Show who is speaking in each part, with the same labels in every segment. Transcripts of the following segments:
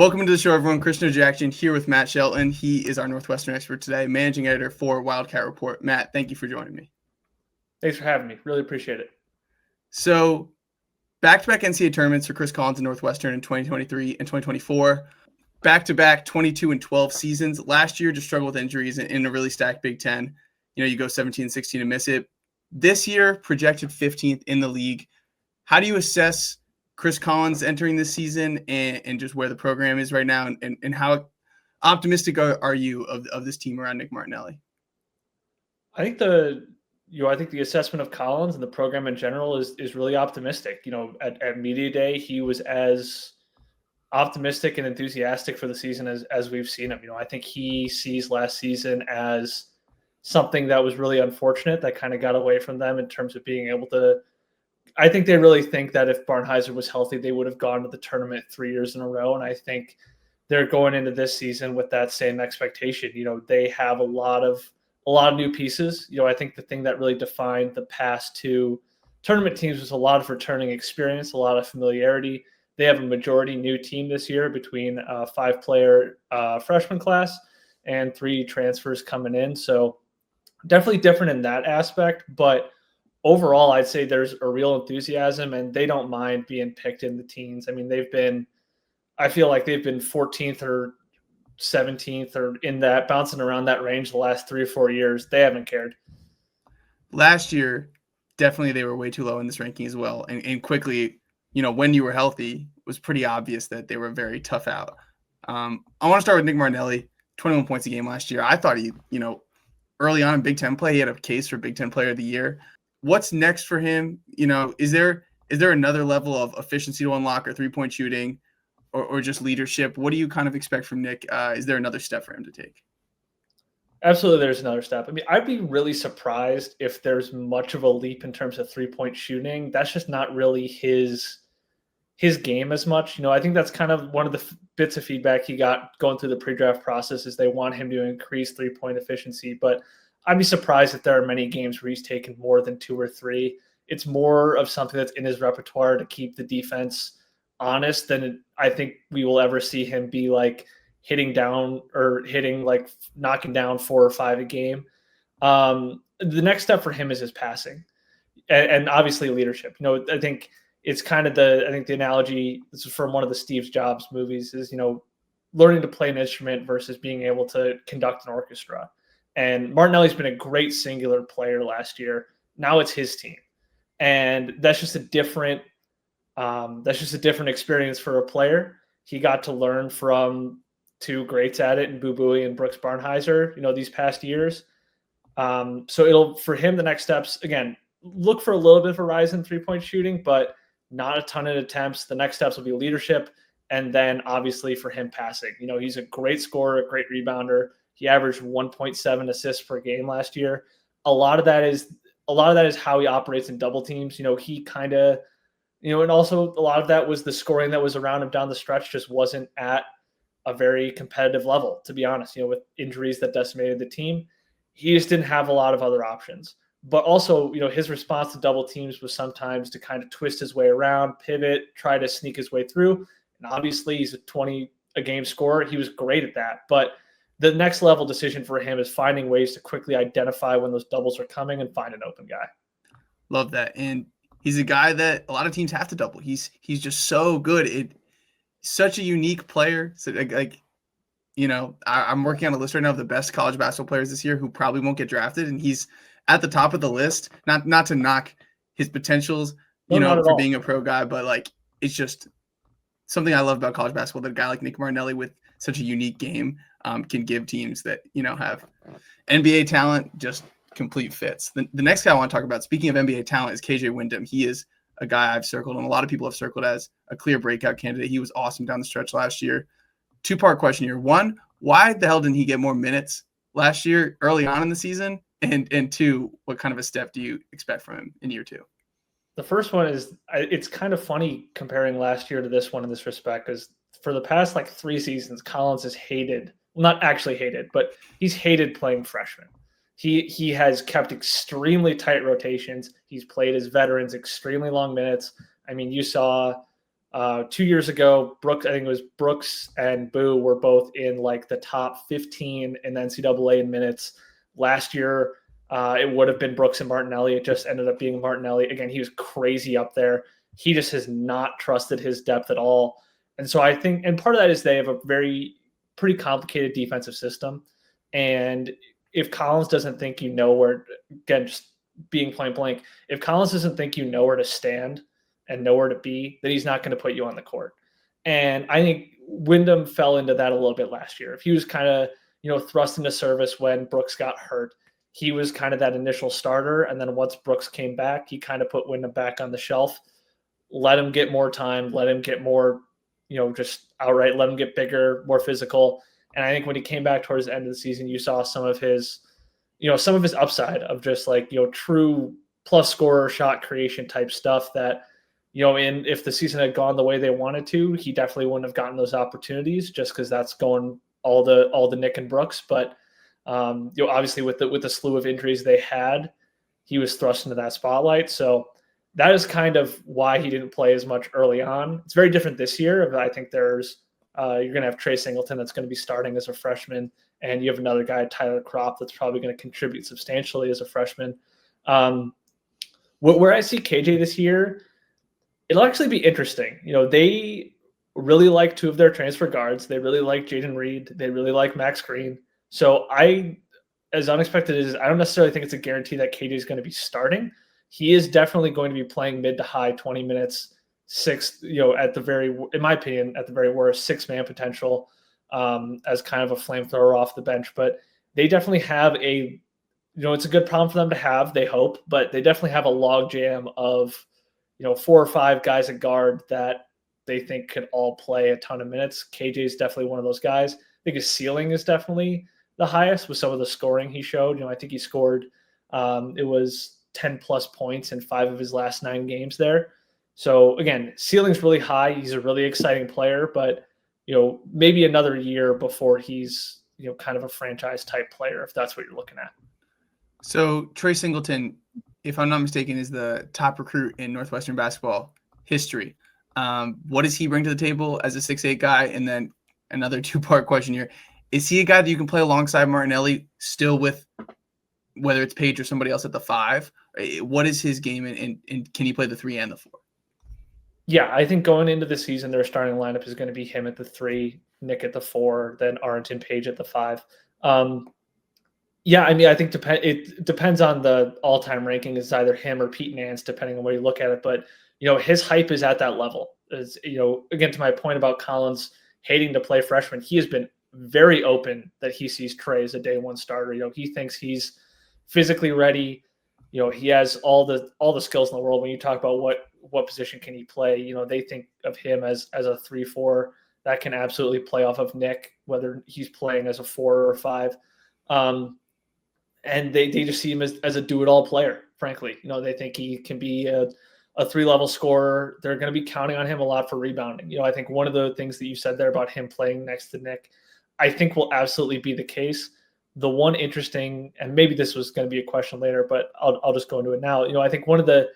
Speaker 1: Welcome to the show, everyone. Christian Jackson here with Matt Shelton. He is our Northwestern expert today, managing editor for Wildcat Report. Matt, thank you for joining me.
Speaker 2: Thanks for having me. Really appreciate it.
Speaker 1: So, back-to-back NCAA tournaments for Chris Collins and Northwestern in 2023 and 2024. Back-to-back 22 and 12 seasons. Last year, just struggled with injuries in a really stacked Big Ten. You go 17 and 16 and miss it. This year, projected 15th in the league. How do you assess Chris Collins entering this season and just where the program is right now and how optimistic are you of this team around Nick Martinelli?
Speaker 2: I think the assessment of Collins and the program in general is really optimistic. At media day, he was as optimistic and enthusiastic for the season as we've seen him. I think he sees last season as something that was really unfortunate that kind of got away from them in terms of being able to. I think they really think that if Barnhizer was healthy, they would have gone to the tournament 3 years in a row. And I think they're going into this season with that same expectation. They have a lot of new pieces. I think the thing that really defined the past two tournament teams was a lot of returning experience, a lot of familiarity. They have a majority new team this year between a 5-player freshman class and 3 transfers coming in. So definitely different in that aspect, but overall, I'd say there's a real enthusiasm, and they don't mind being picked in the teens. I mean, I feel like they've been 14th or 17th or in that, bouncing around that range the last 3 or 4 years. They haven't cared.
Speaker 1: Last year, definitely they were way too low in this ranking as well. And quickly, when you were healthy, it was pretty obvious that they were very tough out. I want to start with Nick Martinelli, 21 points a game last year. I thought he, early on in Big Ten play, he had a case for Big Ten Player of the Year. What's next for him? Is there another level of efficiency to unlock or 3-point shooting or just leadership? What do you kind of expect from Nick? Is there another step for him to take?
Speaker 2: Absolutely, there's another step. I mean, I'd be really surprised if there's much of a leap in terms of 3-point shooting. That's just not really his game as much. I think that's kind of one of the bits of feedback he got going through the pre-draft process is they want him to increase 3-point efficiency, but I'd be surprised if there are many games where he's taken more than 2 or 3. It's more of something that's in his repertoire to keep the defense honest than I think we will ever see him be like hitting down or knocking down 4 or 5 a game. The next step for him is his passing and obviously leadership. I think it's kind of the analogy, this is from one of the Steve Jobs movies, is, learning to play an instrument versus being able to conduct an orchestra. And Martinelli's been a great singular player last year. Now it's his team. And that's just a different experience for a player. He got to learn from 2 greats at it in Boo Buie and Brooks Barnhizer, these past years. So for him, the next steps, again, look for a little bit of a rise in 3-point shooting, but not a ton of attempts. The next steps will be leadership. And then obviously for him passing, he's a great scorer, a great rebounder. He averaged 1.7 assists per game last year. A lot of that is how he operates in double teams. He kind of, and also a lot of that was the scoring that was around him down the stretch just wasn't at a very competitive level, to be honest. With injuries that decimated the team, he just didn't have a lot of other options. But also, his response to double teams was sometimes to kind of twist his way around, pivot, try to sneak his way through. And obviously, he's a 20 a game scorer. He was great at that. But the next level decision for him is finding ways to quickly identify when those doubles are coming and find an open guy.
Speaker 1: Love that. And he's a guy that a lot of teams have to double. He's just so good. Such a unique player. So I'm working on a list right now of the best college basketball players this year who probably won't get drafted, and he's at the top of the list. Not to knock his potentials, for being a pro guy, but it's just something I love about college basketball that a guy like Nick Martinelli with such a unique game can give teams that have NBA talent, just complete fits. The next guy I want to talk about, speaking of NBA talent, is KJ Wyndham. He is a guy I've circled, and a lot of people have circled as a clear breakout candidate. He was awesome down the stretch last year. 2-part question here. 1, why the hell didn't he get more minutes last year early on in the season? And 2, what kind of a step do you expect from him in year 2?
Speaker 2: The first one is, it's kind of funny comparing last year to this one in this respect, because for the past 3 seasons, Collins is hated. Well, not actually hated, but he's hated playing freshmen. He has kept extremely tight rotations. He's played his veterans extremely long minutes. I mean, you saw 2 years ago, I think it was Brooks and Boo were both in like the top 15 in the NCAA in minutes. Last year, it would have been Brooks and Martinelli. It just ended up being Martinelli. Again, he was crazy up there. He just has not trusted his depth at all. And so I think, and part of that is they have a pretty complicated defensive system. And if Collins doesn't think you know where, again, just being point blank, if Collins doesn't think you know where to stand and know where to be, then he's not going to put you on the court. And I think Wyndham fell into that a little bit last year. If he was kind of, thrust into service when Brooks got hurt, he was kind of that initial starter. And then once Brooks came back, he kind of put Wyndham back on the shelf, let him get more time, let him get more, just outright, let him get bigger, more physical. And I think when he came back towards the end of the season, you saw some of his upside of just like, true plus scorer, shot creation type stuff that, if the season had gone the way they wanted to, he definitely wouldn't have gotten those opportunities just because that's going all the Nick and Brooks. But, obviously with the slew of injuries they had, he was thrust into that spotlight. So that is kind of why he didn't play as much early on. It's very different this year. I think there's, you're going to have Trey Singleton that's going to be starting as a freshman, and you have another guy, Tyler Kropp, that's probably going to contribute substantially as a freshman. Where I see KJ this year, it'll actually be interesting. They really like two of their transfer guards. They really like Jaden Reed. They really like Max Green. So as unexpected as I don't necessarily think it's a guarantee that KJ is going to be starting. He is definitely going to be playing mid to high 20 minutes, in my opinion, at the very worst, 6-man potential as kind of a flamethrower off the bench. But they definitely have it's a good problem for them to have, they hope, but they definitely have a log jam of, 4 or 5 guys at guard that they think could all play a ton of minutes. KJ is definitely one of those guys. I think his ceiling is definitely the highest with some of the scoring he showed. I think he scored, it was 10 plus points in 5 of his last 9 games there. So again, ceiling's really high. He's a really exciting player, but maybe another year before he's kind of a franchise type player, if that's what you're looking at.
Speaker 1: So Trey Singleton, if I'm not mistaken, is the top recruit in Northwestern basketball history. What does he bring to the table as a 6'8" guy? And then another 2-part question here: is he a guy that you can play alongside Martinelli still with, whether it's Page or somebody else at the 5? What is his game, and can he play the 3 and the 4?
Speaker 2: Yeah, I think going into the season, their starting lineup is going to be him at the 3, Nick at the 4, then Arrington, Page at the 5. Yeah, I mean, I think it depends on the all-time ranking. It's either him or Pete Nance, depending on where you look at it. But, his hype is at that level. Again, to my point about Collins hating to play freshman, he has been very open that he sees Trey as a day one starter. He thinks he's physically ready. He has all the skills in the world. When you talk about what position can he play, they think of him as a 3-4 that can absolutely play off of Nick, whether he's playing as a 4 or 5. And they just see him as a do-it-all player, frankly. They think he can be a 3-level scorer. They're going to be counting on him a lot for rebounding. I think one of the things that you said there about him playing next to Nick, I think will absolutely be the case. The one interesting, and maybe this was going to be a question later, but I'll just go into it now. I think one of the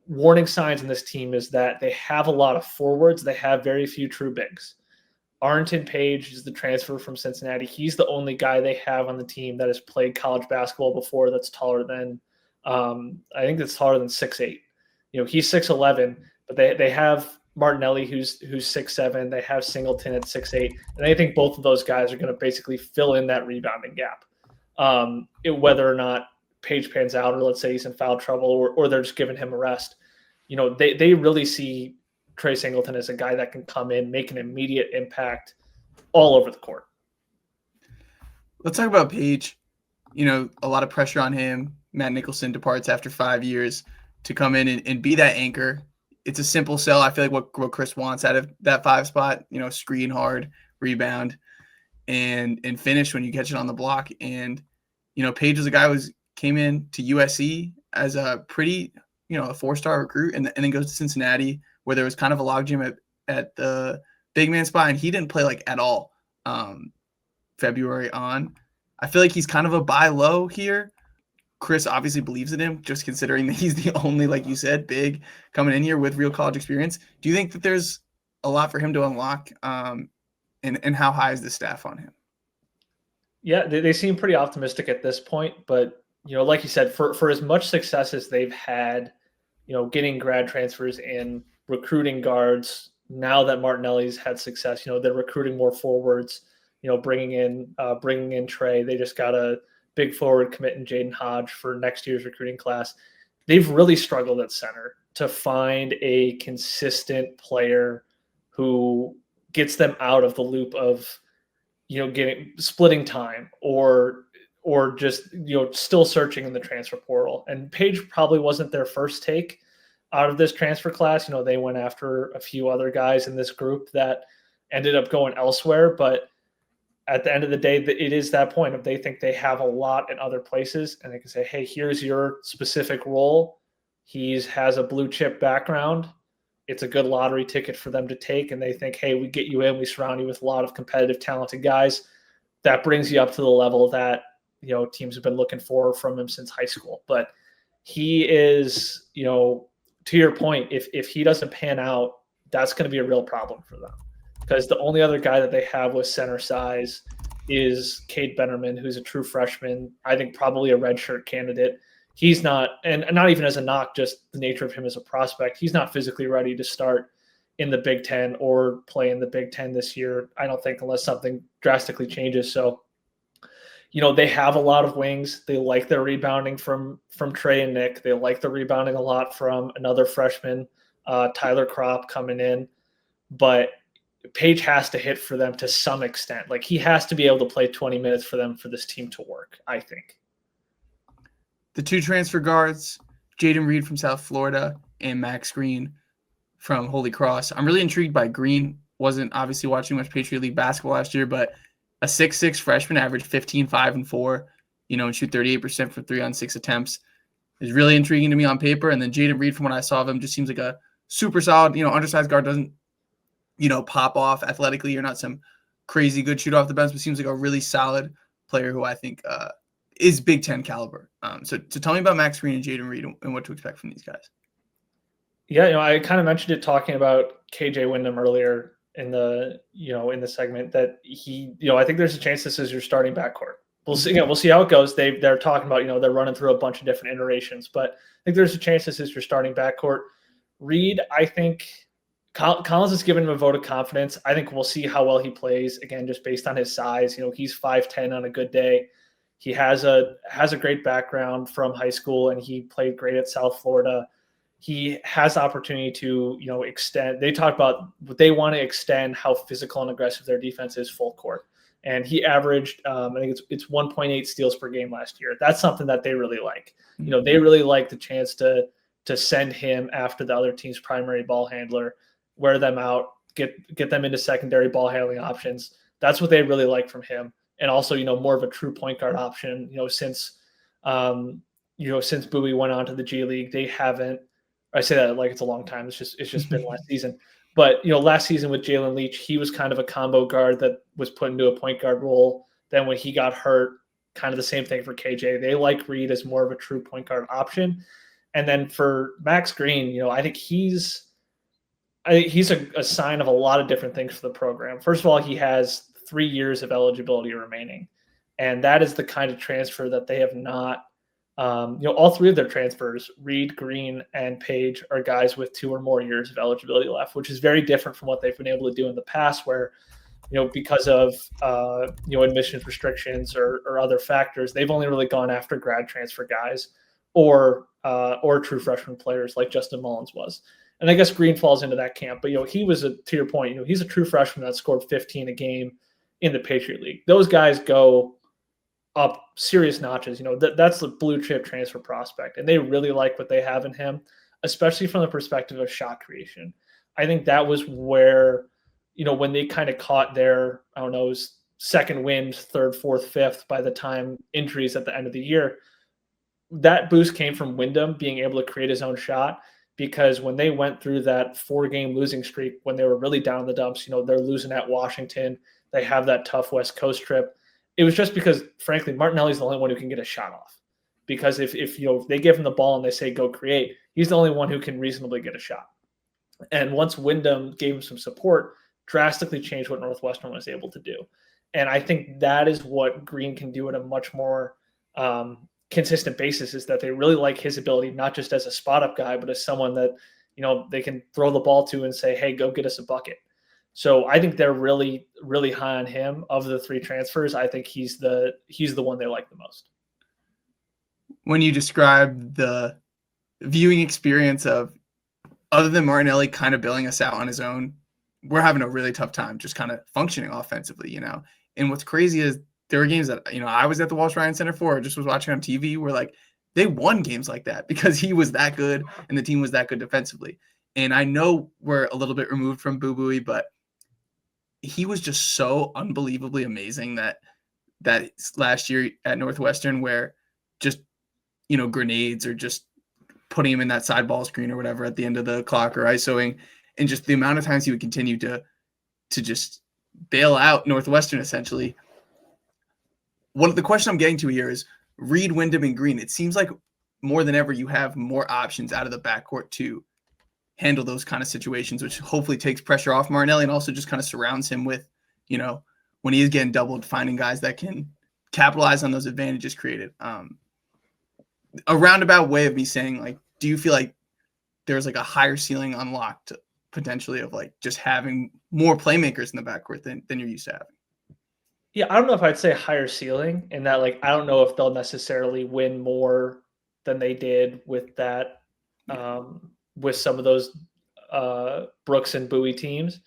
Speaker 2: warning signs in this team is that they have a lot of forwards. They have very few true bigs. Arrington Page is the transfer from Cincinnati. He's the only guy they have on the team that has played college basketball before that's taller than, I think that's taller than 6'8". He's 6'11", but they have Martinelli who's 6'7". They have Singleton at 6'8", and I think both of those guys are going to basically fill in that rebounding gap. Whether or not Page pans out, or let's say he's in foul trouble, or they're just giving him a rest. They really see Trey Singleton as a guy that can come in, make an immediate impact all over the court.
Speaker 1: Let's talk about Page. A lot of pressure on him. Matt Nicholson departs after 5 years to come in and be that anchor. It's a simple sell. I feel like what Chris wants out of that 5 spot, screen hard, rebound, and finish when you catch it on the block. And, Page was a guy who came in to USC as a pretty, a 4-star recruit, and then goes to Cincinnati, where there was kind of a logjam at the big man spot, and he didn't play at all February on. I feel like he's kind of a buy low here. Chris obviously believes in him, just considering that he's the only, like you said, big coming in here with real college experience. Do you think that there's a lot for him to unlock? And how high is the staff on him?
Speaker 2: Yeah, they seem pretty optimistic at this point, but like you said, for as much success as they've had, getting grad transfers in, recruiting guards. Now that Martinelli's had success, they're recruiting more forwards. Bringing in Trey. They just got a big forward commit in Jaden Hodge for next year's recruiting class. They've really struggled at center to find a consistent player who gets them out of the loop of getting splitting time or just still searching in the transfer portal. And Page probably wasn't their first take out of this transfer class. They went after a few other guys in this group that ended up going elsewhere, but at the end of the day, it is that point of they think they have a lot in other places, and they can say, hey, here's your specific role. He has a blue chip background. It's a good lottery ticket for them to take, and they think, hey, we get you in, we surround you with a lot of competitive, talented guys. That brings you up to the level that teams have been looking for from him since high school. But he is, to your point, if he doesn't pan out, that's going to be a real problem for them. Because the only other guy that they have with center size is Cade Bennerman, who's a true freshman. I think probably a redshirt candidate. He's not, and not even as a knock, just the nature of him as a prospect. He's not physically ready to start in the Big Ten or play in the Big Ten this year, I don't think, unless something drastically changes. So, they have a lot of wings. They like their rebounding from Trey and Nick. They like the rebounding a lot from another freshman, Tyler Kropp, coming in. But Page has to hit for them to some extent. Like, he has to be able to play 20 minutes for them for this team to work, I think.
Speaker 1: The two transfer guards, Jaden Reed from South Florida and Max Green from Holy Cross. I'm really intrigued by Green. Wasn't obviously watching much Patriot League basketball last year, but a 6'6" freshman, averaged 15, 5, and 4, and shoot 38% for 3 on 6 attempts. Is really intriguing to me on paper. And then Jaden Reed, from what I saw of him, just seems like a super solid, undersized guard. Doesn't pop off athletically. You're not some crazy good shooter off the bench, but seems like a really solid player who I think is Big Ten caliber. So tell me about Max Green and Jaden Reed and what to expect from these guys.
Speaker 2: Yeah, I kind of mentioned it talking about KJ Wyndham earlier in the segment that he, I think there's a chance this is your starting backcourt. We'll see. We'll see how it goes. They're talking about, they're running through a bunch of different iterations, but I think there's a chance this is your starting backcourt. Reed, I think Collins has given him a vote of confidence. I think we'll see how well he plays, again, just based on his size. He's 5'10" on a good day. He has a great background from high school, and he played great at South Florida. He has the opportunity to, extend. They talk about what they want to extend, how physical and aggressive their defense is full court. And he averaged, I think it's 1.8 steals per game last year. That's something that they really like. They really like the chance to send him after the other team's primary ball handler, wear them out, get them into secondary ball handling options. That's what they really like from him. And also, more of a true point guard option, since Bowie went on to the G League, they haven't, I say that like it's a long time. It's just been last season. But, last season with Jalen Leach, he was kind of a combo guard that was put into a point guard role. Then when he got hurt, kind of the same thing for KJ. They like Reed as more of a true point guard option. And then for Max Green, I think he's a sign of a lot of different things for the program. First of all, he has 3 years of eligibility remaining. And that is the kind of transfer that they have not, all three of their transfers, Reed, Green, and Page, are guys with 2 or more years of eligibility left, which is very different from what they've been able to do in the past where, because of, admissions restrictions or other factors, they've only really gone after grad transfer guys or true freshman players like Justin Mullins was. And I guess Green falls into that camp. But, he was, to your point, he's a true freshman that scored 15 a game in the Patriot League. Those guys go up serious notches. That's the blue chip transfer prospect. And they really like what they have in him, especially from the perspective of shot creation. I think that was where, when they kind of caught their, second wind, third, fourth, fifth by the time injuries at the end of the year, that boost came from Wyndham being able to create his own shot. Because when they went through that 4-game losing streak, when they were really down in the dumps, they're losing at Washington. They have that tough West Coast trip. It was just because, frankly, Martinelli's the only one who can get a shot off. because if they give him the ball and they say go create, he's the only one who can reasonably get a shot. And once Wyndham gave him some support, drastically changed what Northwestern was able to do. And I think that is what Green can do at a much more consistent basis, is that they really like his ability, not just as a spot up guy, but as someone that, they can throw the ball to and say, hey, go get us a bucket. So I think they're really, really high on him. Of the 3 transfers, I think he's the one they like the most.
Speaker 1: When you describe the viewing experience of, other than Martinelli kind of bailing us out on his own, we're having a really tough time just kind of functioning offensively, And what's crazy is there were games that, I was at the Walsh Ryan Center for, or just was watching on TV, where like they won games like that because he was that good and the team was that good defensively. And I know we're a little bit removed from Boo Booey, but he was just so unbelievably amazing that last year at Northwestern, where just, grenades or just putting him in that side ball screen or whatever at the end of the clock or ISOing, and just the amount of times he would continue to just bail out Northwestern essentially. The question I'm getting to here is Reed, Wyndham, and Green. It seems like more than ever you have more options out of the backcourt to handle those kind of situations, which hopefully takes pressure off Martinelli and also just kind of surrounds him with, when he is getting doubled, finding guys that can capitalize on those advantages created. A roundabout way of me saying, like, do you feel like there's like a higher ceiling unlocked potentially of like just having more playmakers in the backcourt than you're used to having?
Speaker 2: Yeah, I don't know if I'd say higher ceiling in that, like, I don't know if they'll necessarily win more than they did with that, with some of those Brooks and Bowie teams.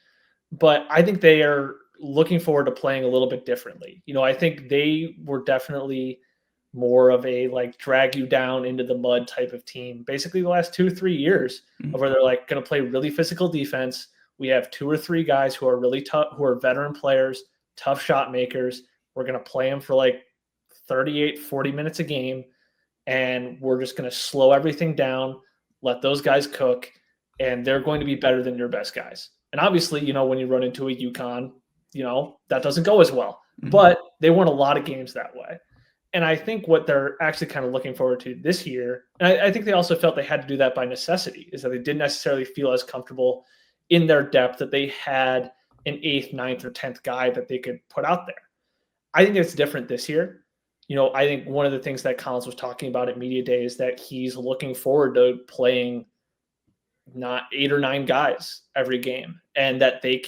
Speaker 2: But I think they are looking forward to playing a little bit differently. I think they were definitely more of a like drag you down into the mud type of team, basically the last 2-3 years, of where they're like going to play really physical defense. We have 2 or 3 guys who are really tough, who are veteran players, tough shot makers. We're going to play them for like 38, 40 minutes a game. And we're just going to slow everything down, let those guys cook, and they're going to be better than your best guys. And obviously, when you run into a UConn, that doesn't go as well, but they won a lot of games that way. And I think what they're actually kind of looking forward to this year, and I think they also felt they had to do that by necessity, is that they didn't necessarily feel as comfortable in their depth that they had an 8th, 9th, or 10th guy that they could put out there. I think it's different this year. I think one of the things that Collins was talking about at Media Day is that he's looking forward to playing not 8 or 9 guys every game, and that they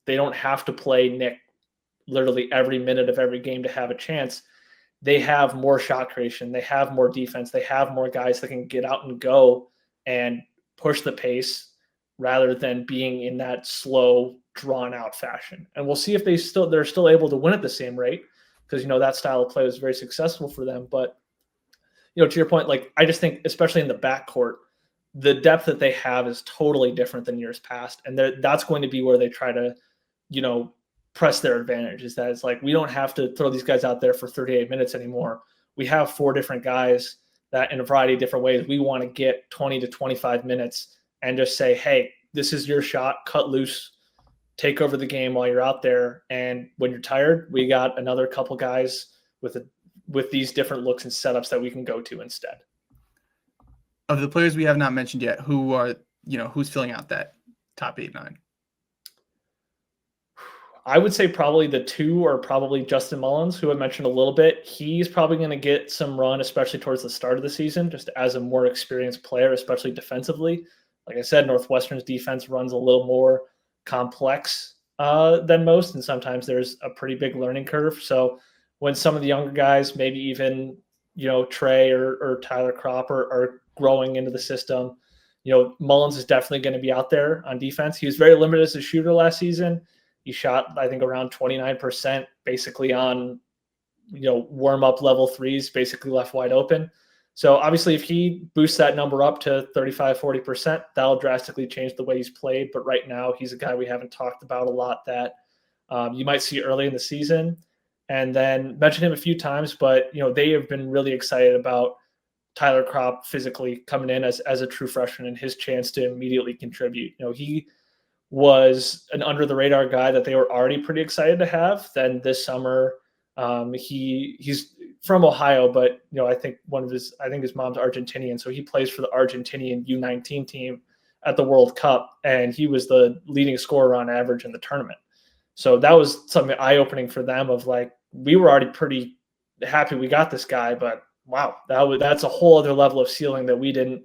Speaker 2: don't have to play Nick literally every minute of every game to have a chance. They have more shot creation. They have more defense. They have more guys that can get out and go and push the pace rather than being in that slow, drawn out fashion. And we'll see if they're still able to win at the same rate, because, that style of play was very successful for them. But, to your point, like, I just think, especially in the backcourt, the depth that they have is totally different than years past. And that's going to be where they try to, press their advantage, is that it's like, we don't have to throw these guys out there for 38 minutes anymore. We have 4 different guys that in a variety of different ways, we want to get 20 to 25 minutes and just say, hey, this is your shot, cut loose, take over the game while you're out there. And when you're tired, we got another couple guys with these different looks and setups that we can go to instead.
Speaker 1: Of the players we have not mentioned yet, who's filling out that top 8, 9?
Speaker 2: I would say probably the 2 are probably Justin Mullins, who I mentioned a little bit. He's probably going to get some run, especially towards the start of the season, just as a more experienced player, especially defensively. Like I said, Northwestern's defense runs a little more complex than most, and sometimes there's a pretty big learning curve. So when some of the younger guys, maybe even Trey or Tyler Kropp are growing into the system, Mullins is definitely going to be out there on defense. He was very limited as a shooter last season. He shot, I think, around 29%, basically on, warm-up level threes, basically left wide open. So obviously if he boosts that number up to 35, 40%, that'll drastically change the way he's played. But right now he's a guy we haven't talked about a lot that you might see early in the season. And then mentioned him a few times, but, they have been really excited about Tyler Kropp physically coming in as a true freshman and his chance to immediately contribute. He was an under the radar guy that they were already pretty excited to have. Then this summer, he's from Ohio, but I think his mom's Argentinian, so he plays for the Argentinian U19 team at the World Cup, and he was the leading scorer on average in the tournament. So that was something eye-opening for them. Of like, we were already pretty happy we got this guy, but wow, that's a whole other level of ceiling that we didn't,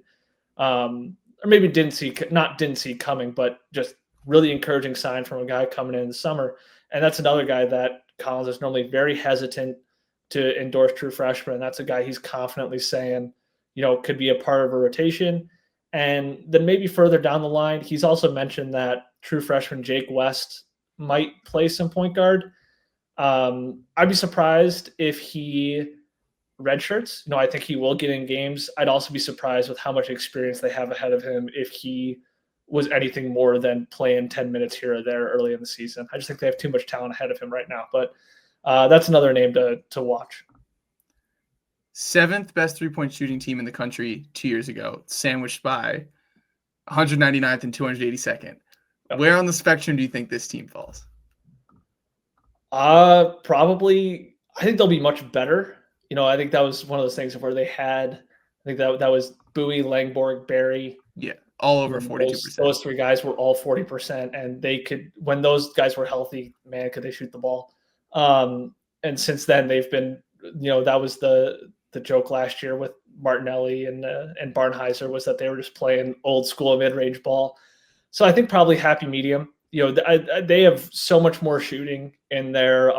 Speaker 2: or maybe didn't see coming, but just really encouraging sign from a guy coming in the summer. And that's another guy that Collins is normally very hesitant to endorse true freshmen. That's a guy he's confidently saying, could be a part of a rotation. And then maybe further down the line, he's also mentioned that true freshman Jake West might play some point guard. I'd be surprised if he redshirts. I think he will get in games. I'd also be surprised with how much experience they have ahead of him if he was anything more than playing 10 minutes here or there early in the season. I just think they have too much talent ahead of him right now. But that's another name to watch.
Speaker 1: 7th best three-point shooting team in the country 2 years ago, sandwiched by 199th and 282nd. Okay. Where on the spectrum do you think this team falls?
Speaker 2: Probably, I think they'll be much better. I think that was one of those things where they had, I think that was Bowie, Langborg, Barry.
Speaker 1: Yeah, all over 42%.
Speaker 2: Those three guys were all 40%, and they could, when those guys were healthy, man, could they shoot the ball. And since then they've been, that was the joke last year with Martinelli and Barnheiser, was that they were just playing old school mid-range ball. So I think probably happy medium. They have so much more shooting in their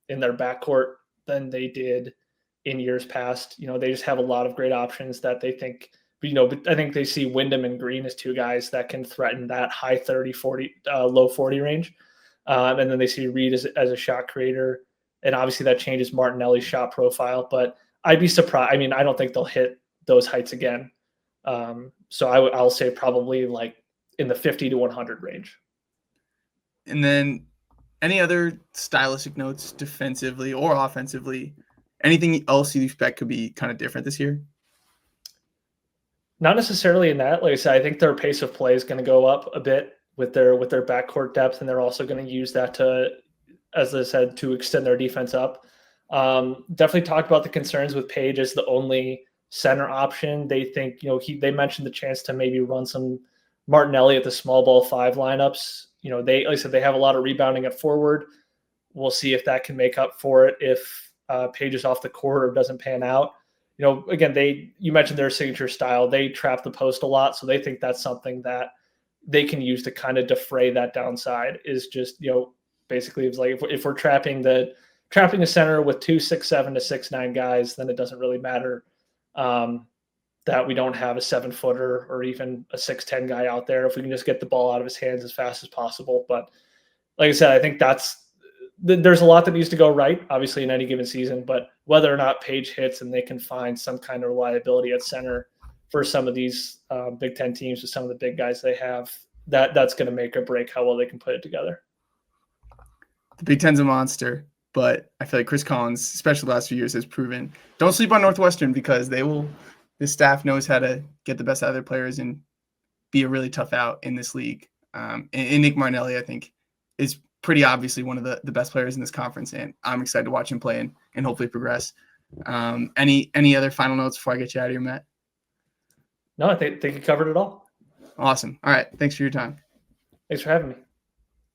Speaker 2: backcourt than they did in years past. They just have a lot of great options that they think, but I think they see Wyndham and Green as two guys that can threaten that high 30, 40, low 40 range. And then they see Reed as a shot creator. And obviously that changes Martinelli's shot profile, but I'd be surprised. I mean, I don't think they'll hit those heights again. So I'll say probably like in the 50 to 100 range.
Speaker 1: And then any other stylistic notes defensively or offensively? Anything else you expect could be kind of different this year?
Speaker 2: Not necessarily in that. Like I said, I think their pace of play is going to go up a bit with their backcourt depth, and they're also going to use that to, as I said, to extend their defense up. Definitely talked about the concerns with Page as the only center option. They think, they mentioned the chance to maybe run some Martinelli at the small ball 5 lineups. Like I said, they have a lot of rebounding at forward. We'll see if that can make up for it if Page is off the court or doesn't pan out. Again, you mentioned their signature style. They trap the post a lot, so they think that's something that they can use to kind of defray that downside. Is just, basically it's like if we're trapping a center with 2 6'7" to 6'9" guys, then it doesn't really matter that we don't have a 7-footer or even a 6'10" guy out there. If we can just get the ball out of his hands as fast as possible. But like I said, I think there's a lot that needs to go right, obviously, in any given season, but whether or not Page hits and they can find some kind of reliability at center for some of these Big Ten teams with some of the big guys they have, that's going to make or break how well they can put it together.
Speaker 1: The Big Ten's a monster, but I feel like Chris Collins, especially the last few years, has proven, don't sleep on Northwestern, because this staff knows how to get the best out of their players and be a really tough out in this league. And Nick Martinelli, I think, is pretty obviously one of the best players in this conference, and I'm excited to watch him play and hopefully progress. Any other final notes before I get you out of here, Matt?
Speaker 2: No, I think you covered it all.
Speaker 1: Awesome. All right. Thanks for your time.
Speaker 2: Thanks for having me.